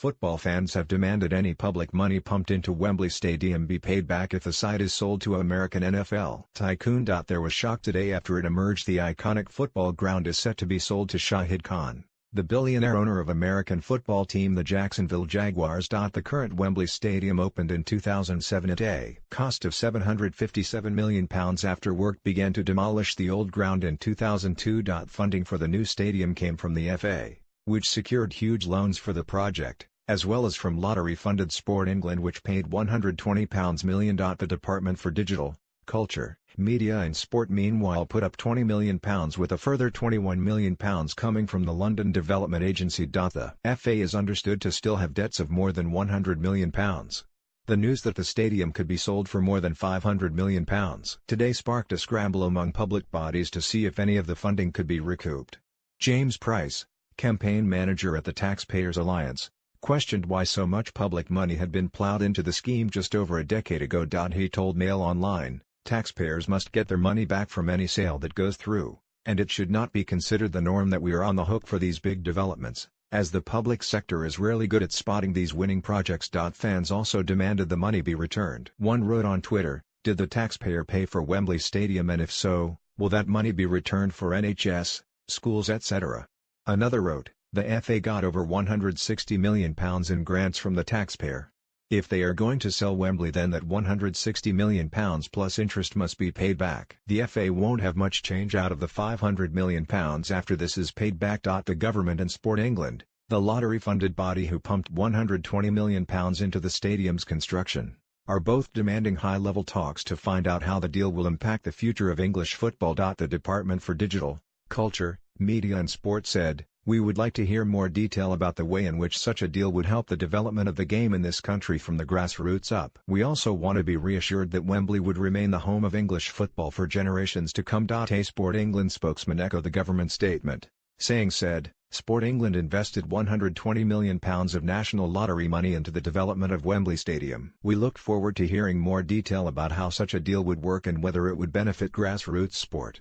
Football fans have demanded any public money pumped into Wembley Stadium be paid back if the site is sold to American NFL tycoon. There was shock today after it emerged the iconic football ground is set to be sold to Shahid Khan, the billionaire owner of American football team the Jacksonville Jaguars. The current Wembley Stadium opened in 2007 at a cost of £757 million after work began to demolish the old ground in 2002. Funding for the new stadium came from the FA, which secured huge loans for the project, as well as from lottery-funded Sport England, which paid £120 million. The Department for Digital, Culture, Media and Sport meanwhile put up £20 million with a further £21 million coming from the London Development Agency. The FA is understood to still have debts of more than £100 million. The news that the stadium could be sold for more than £500 million today sparked a scramble among public bodies to see if any of the funding could be recouped. James Price, campaign manager at the Taxpayers Alliance, questioned why so much public money had been plowed into the scheme just over a decade ago. He told Mail Online, "Taxpayers must get their money back from any sale that goes through, and it should not be considered the norm that we are on the hook for these big developments, as the public sector is rarely good at spotting these winning projects." Fans also demanded the money be returned. One wrote on Twitter, "Did the taxpayer pay for Wembley Stadium, and if so, will that money be returned for NHS, schools etc.?" Another wrote, "The FA got over £160 million in grants from the taxpayer. If they are going to sell Wembley, then that £160 million plus interest must be paid back. The FA won't have much change out of the £500 million after this is paid back." The government and Sport England, the lottery-funded body who pumped £120 million into the stadium's construction, are both demanding high-level talks to find out how the deal will impact the future of English football. The Department for Digital, Culture, Media and Sport said, "We would like to hear more detail about the way in which such a deal would help the development of the game in this country from the grassroots up. We also want to be reassured that Wembley would remain the home of English football for generations to come." A Sport England spokesman echoed the government statement, saying, "Sport England invested £120 million of national lottery money into the development of Wembley Stadium. We look forward to hearing more detail about how such a deal would work and whether it would benefit grassroots sport."